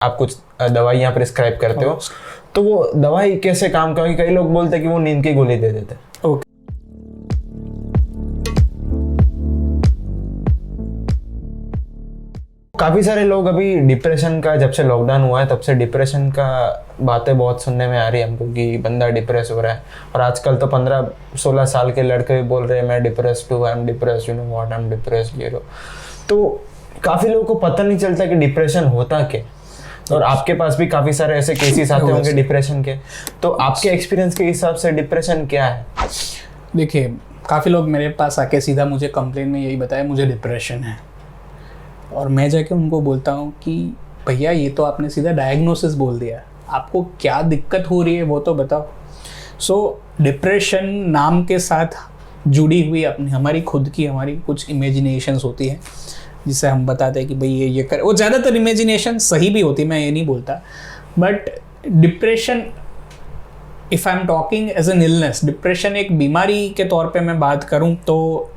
आप कुछ दवाइयाँ प्रिस्क्राइब करते हो, तो वो दवाई कैसे काम करेगी? कई लोग बोलते हैं कि वो नींद की गोली दे देते हैं। ओके, काफ़ी सारे लोग अभी डिप्रेशन का, जब से लॉकडाउन हुआ है तब से डिप्रेशन का बातें बहुत सुनने में आ रही है हमको कि बंदा डिप्रेस हो रहा है। और आजकल तो 15-16 साल के लड़के भी बोल रहे हैं मैं डिप्रेस्ड हूँ, I am depressed, you know what, I am depressed, ये लो। तो काफ़ी लोगों को पता नहीं चलता कि डिप्रेशन होता क्या। और आपके पास भी काफ़ी सारे ऐसे केसेस आते होंगे डिप्रेशन के, तो आपके एक्सपीरियंस के हिसाब से डिप्रेशन क्या है? देखिए, काफ़ी लोग मेरे पास आके सीधा मुझे कंप्लेन में यही बताया मुझे डिप्रेशन है, और मैं जाके उनको बोलता हूँ कि भैया ये तो आपने सीधा डायग्नोसिस बोल दिया, आपको क्या दिक्कत हो रही है वो तो बताओ। सो डिप्रेशन नाम के साथ जुड़ी हुई अपनी हमारी खुद की हमारी कुछ इमेजिनेशंस होती हैं, जिसे हम बताते हैं कि भाई ये कर, वो ज़्यादातर इमेजिनेशन सही भी होती है, मैं ये नहीं बोलता, but depression, if I am talking as an illness, depression एक बीमारी के तौर पे मैं बात करूं तो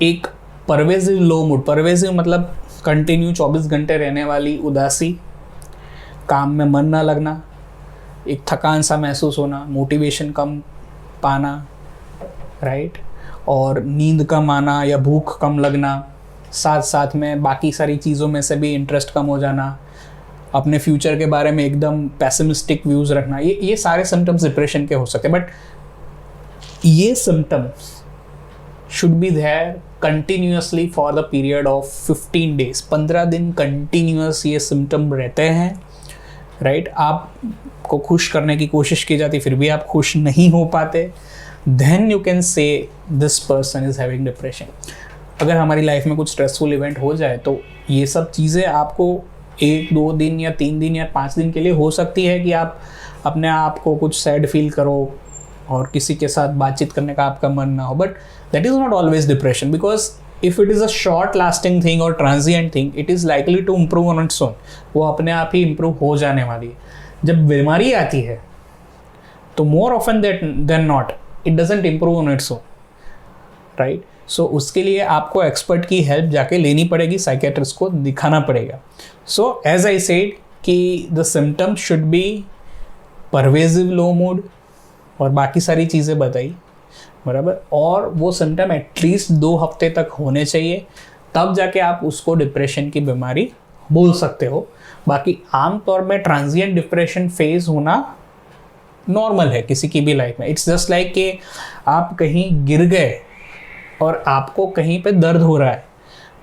एक परवेजिव लो मूड, परवेजिव मतलब कंटिन्यू 24 घंटे रहने वाली उदासी, काम में मन ना लगना, एक थकान सा महसूस होना, मोटिवेशन कम पाना, राइट, और नींद कम आना या भूख कम लगना, साथ साथ में बाकी सारी चीज़ों में से भी इंटरेस्ट कम हो जाना, अपने फ्यूचर के बारे में एकदम पैसिमिस्टिक व्यूज़ रखना, ये सारे सिम्टम्स डिप्रेशन के हो सकते हैं। बट ये symptoms should be there continuously for the period of 15 days, 15 दिन कंटिन्यूस ये सिम्टम रहते हैं, राइट। आपको खुश करने की कोशिश की जाती, फिर भी आप खुश नहीं हो पाते, then you can say this person is having depression। अगर हमारी लाइफ में कुछ स्ट्रेसफुल इवेंट हो जाए तो ये सब चीज़ें आपको 1-2 दिन या 3 दिन या 5 दिन के लिए हो सकती है कि आप अपने आप को कुछ सैड फील करो और किसी के साथ बातचीत करने का आपका मन ना हो, but that is not always depression, because if it is a short lasting thing और transient thing, it is likely to improve on its own, वो अपने आप ही इम्प्रूव हो जाने वाली है। जब बीमारी आती है तो more often than not it doesn't improve on its own, right. So उसके लिए आपको एक्सपर्ट की हेल्प जाके लेनी पड़ेगी, साइकेट्रिस्ट को दिखाना पड़ेगा। सो एज आई सेड कि the symptoms should B pervasive low mood और बाकी सारी चीज़ें बताई, बराबर, और वो सिम्टम एटलीस्ट 2 हफ्ते तक होने चाहिए, तब जाके आप उसको डिप्रेशन की बीमारी बोल सकते हो। बाकी आमतौर में ट्रांजिएंट डिप्रेशन फेज होना नॉर्मल है किसी की भी लाइफ में। इट्स जस्ट लाइक कि आप कहीं गिर गए और आपको कहीं पे दर्द हो रहा है,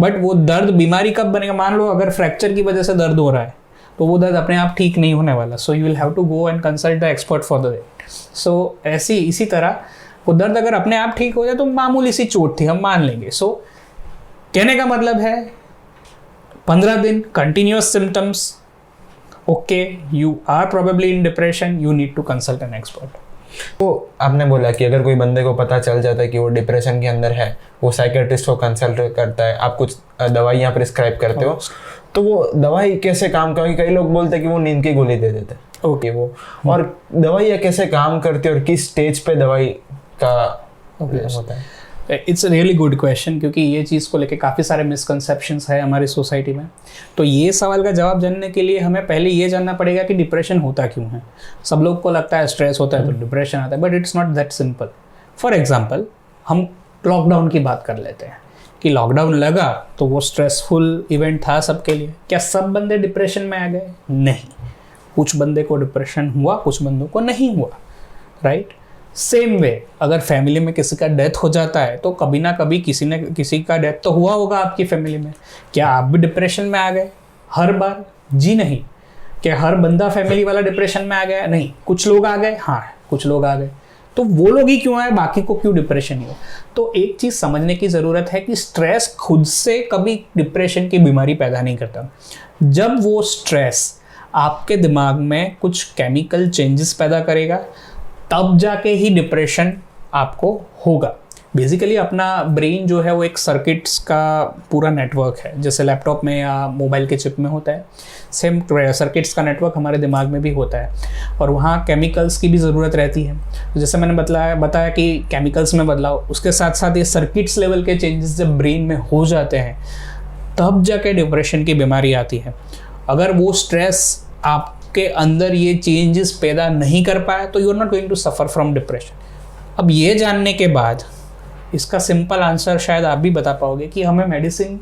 बट वो दर्द बीमारी कब बनेगा? मान लो अगर फ्रैक्चर की वजह से दर्द हो रहा है तो वो दर्द अपने आप ठीक नहीं होने वाला, so you will have to go and consult the expert for the it. So इसी तरह वो दर्द अगर अपने आप ठीक हो जाए तो मामूली सी चोट थी, हम मान लेंगे। सो कहने का मतलब है 15 दिन continuous symptoms, okay, you are probably in depression, you need to consult an expert. तो आपने बोला कि अगर कोई बंदे को पता चल जाता है कि वो डिप्रेशन के अंदर है, वो साइकेट्रिस्ट को कंसल्ट करता है, आप कुछ दवाइयाँ प्रिस्क्राइब करते हो, तो वो दवाई कैसे काम करेगी? कई लोग बोलते हैं कि वो नींद की गोली दे देते हैं, ओके, वो और दवाइयाँ कैसे काम करती है और किस स्टेज पे दवाई का होता है? It's a really good question, क्योंकि ये चीज़ को लेके काफ़ी सारे मिसकंसेप्शंस है हमारी सोसाइटी में। तो ये सवाल का जवाब जानने के लिए हमें पहले ये जानना पड़ेगा कि डिप्रेशन होता क्यों है। सब लोग को लगता है स्ट्रेस होता है तो डिप्रेशन आता है, but it's not that simple. For example, हम लॉकडाउन की बात कर लेते हैं कि लॉकडाउन लगा तो वो स्ट्रेसफुल इवेंट था सबके लिए। क्या सब बंदे डिप्रेशन में आ गए? नहीं, कुछ बंदे को डिप्रेशन हुआ, कुछ बंदों को नहीं हुआ, राइट। सेम वे, अगर फैमिली में किसी का डेथ हो जाता है तो कभी ना कभी किसी का डेथ तो हुआ होगा आपकी फैमिली में। क्या आप भी डिप्रेशन में आ गए हर बार? जी नहीं। क्या हर बंदा फैमिली वाला डिप्रेशन में आ गया? नहीं। कुछ लोग आ गए, हाँ कुछ लोग आ गए। तो वो लोग ही क्यों आए, बाकी को क्यों डिप्रेशन हो? तो एक चीज़ समझने की ज़रूरत है कि स्ट्रेस खुद से कभी डिप्रेशन की बीमारी पैदा नहीं करता। जब वो स्ट्रेस आपके दिमाग में कुछ केमिकल चेंजेस पैदा करेगा, तब जाके ही डिप्रेशन आपको होगा। बेसिकली अपना ब्रेन जो है वो एक सर्किट्स का पूरा नेटवर्क है, जैसे लैपटॉप में या मोबाइल के चिप में होता है, सेम सर्किट्स का नेटवर्क हमारे दिमाग में भी होता है, और वहाँ केमिकल्स की भी ज़रूरत रहती है। तो जैसे मैंने बताया कि केमिकल्स में बदलाव, उसके साथ साथ ये सर्किट्स लेवल के चेंजेस जब ब्रेन में हो जाते हैं, तब जाके डिप्रेशन की बीमारी आती है। अगर वो स्ट्रेस आपके अंदर ये चेंजेस पैदा नहीं कर पाया तो you are not going to suffer from depression. अब ये जानने के बाद इसका सिंपल आंसर शायद आप भी बता पाओगे कि हमें मेडिसिन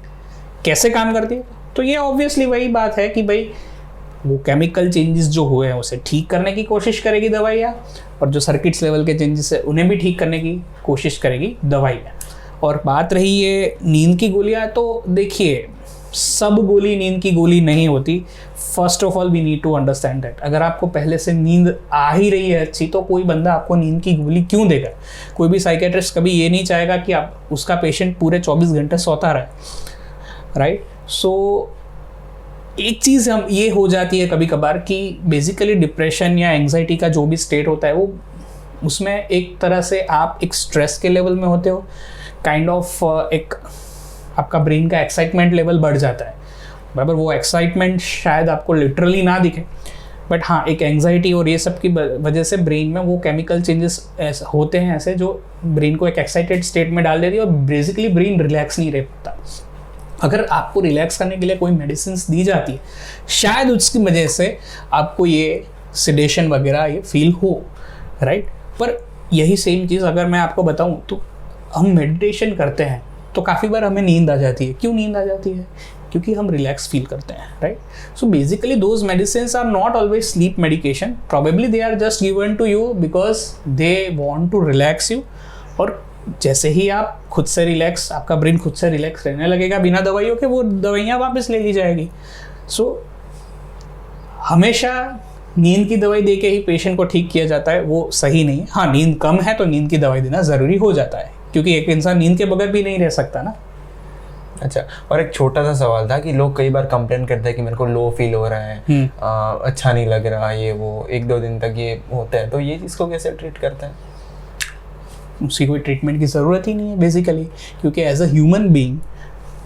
कैसे काम करती है। तो ये ऑब्वियसली वही बात है कि भाई वो केमिकल चेंजेस जो हुए हैं उसे ठीक करने की कोशिश करेगी दवाइयाँ, और जो सर्किट्स लेवल के चेंजेस है उन्हें भी ठीक करने की कोशिश करेगी दवाइयाँ। और बात रही ये नींद की गोलियाँ, तो देखिए सब गोली नींद की गोली नहीं होती। First of all we need to understand that. अगर आपको पहले से नींद आ ही रही है अच्छी, तो कोई बंदा आपको नींद की गोली क्यों देगा? कोई भी साइकेट्रिस्ट कभी ये नहीं चाहेगा कि आप उसका पेशेंट पूरे 24 घंटे सोता रहे, राइट? सो एक चीज़ हम ये हो जाती है कभी कभार कि बेसिकली डिप्रेशन या एंग्जाइटी का जो भी स्टेट होता है वो उसमें एक तरह से आप एक स्ट्रेस के लेवल में होते हो, काइंड ऑफ एक आपका ब्रेन का एक्साइटमेंट लेवल बढ़ जाता है, बराबर। वो एक्साइटमेंट शायद आपको लिटरली ना दिखे, बट हाँ एक एंग्जाइटी और ये सब की वजह से ब्रेन में वो केमिकल चेंजेस होते हैं ऐसे जो ब्रेन को एक एक्साइटेड स्टेट में डाल देती है और बेसिकली ब्रेन रिलैक्स नहीं रह पाता। अगर आपको रिलैक्स करने के लिए कोई मेडिसिन दी जाती है, शायद उसकी वजह से आपको ये सिडेशन वगैरह ये फील हो, राइट? पर यही सेम चीज़ अगर मैं आपको बताऊं तो हम मेडिटेशन करते हैं तो काफ़ी बार हमें नींद आ जाती है। क्यों नींद आ जाती है? क्योंकि हम रिलैक्स फील करते हैं, right? So basically those medicine are not always sleep medication, probably they are just given to you because they want to relax you. और जैसे ही आप खुद से रिलैक्स, आपका ब्रेन खुद से रिलैक्स रहने लगेगा बिना दवाइयों के, वो दवाइयाँ वापस ले ली जाएगी। सो हमेशा नींद की दवाई दे के ही पेशेंट को ठीक किया जाता है, वो सही नहीं है। हाँ नींद कम है तो नींद की दवाई देना ज़रूरी हो जाता है, क्योंकि एक इंसान नींद के बगैर भी नहीं रह सकता ना। अच्छा, और एक छोटा सा सवाल था कि लोग कई बार कंप्लेन करते हैं कि मेरे को लो फील हो रहा है, अच्छा नहीं लग रहा, ये वो 1-2 दिन तक ये होता है, तो ये चीज़ को कैसे ट्रीट करते हैं? उसकी कोई ट्रीटमेंट की ज़रूरत ही नहीं है बेसिकली, क्योंकि एज अ ह्यूमन बीइंग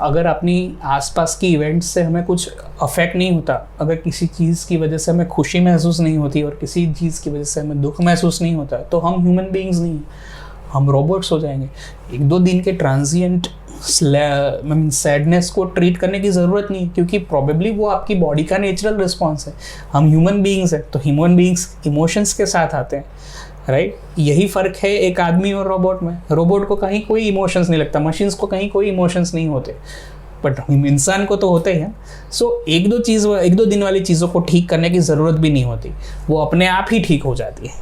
अगर अपनी आसपास की इवेंट्स से हमें कुछ अफेक्ट नहीं होता, अगर किसी चीज़ की वजह से हमें खुशी महसूस नहीं होती और किसी चीज़ की वजह से हमें दुख महसूस नहीं होता, तो हम ह्यूमन बीइंग्स नहीं हैं, हम रोबोट्स हो जाएंगे। 1-2 दिन के ट्रांजिएंट सैडनेस को ट्रीट करने की ज़रूरत नहीं है, क्योंकि प्रॉबेबली वो आपकी बॉडी का नेचुरल रिस्पॉन्स है। हम ह्यूमन बीइंग्स हैं, तो ह्यूमन बीइंग्स इमोशंस के साथ आते हैं, राइट? यही फ़र्क है एक आदमी और रोबोट में। रोबोट को कहीं कोई इमोशंस नहीं लगता, मशीन्स को कहीं कोई इमोशंस नहीं होते, बट इंसान को तो होते हैं। सो 1-2 दिन वाली चीज़ों को ठीक करने की ज़रूरत भी नहीं होती, वो अपने आप ही ठीक हो जाती है।